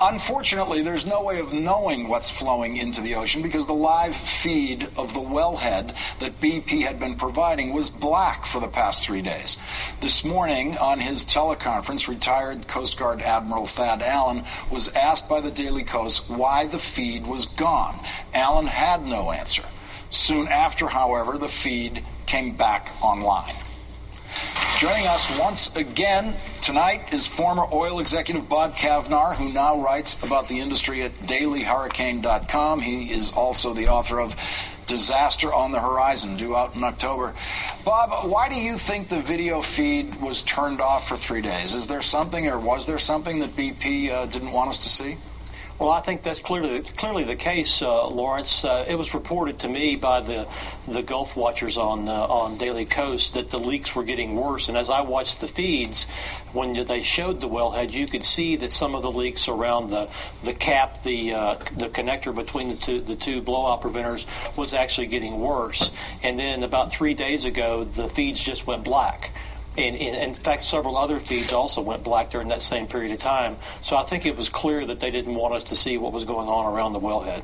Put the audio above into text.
Unfortunately, there's no way of knowing what's flowing into the ocean because the live feed of the wellhead that BP had been providing was black for the past 3 days. This morning, on his teleconference, retired Coast Guard Admiral Thad Allen was asked by the Daily Kos why the feed was gone. Allen had no answer. Soon after, however, the feed came back online. Joining us once again tonight is former oil executive Bob Cavnar, who now writes about the industry at dailyhurricane.com. He is also the author of Disaster on the Horizon, due out in October. Bob, why do you think the video feed was turned off for 3 days? Is there something, or was there something that BP didn't want us to see? Well, I think that's clearly the case, Lawrence. It was reported to me by the Gulf watchers on Daily Kos that the leaks were getting worse. And as I watched the feeds, when they showed the wellhead, you could see that some of the leaks around the cap, the connector between the two blowout preventers, was actually getting worse. And then about 3 days ago, the feeds just went black. And in fact, several other feeds also went black during that same period of time. So I think it was clear that they didn't want us to see what was going on around the wellhead.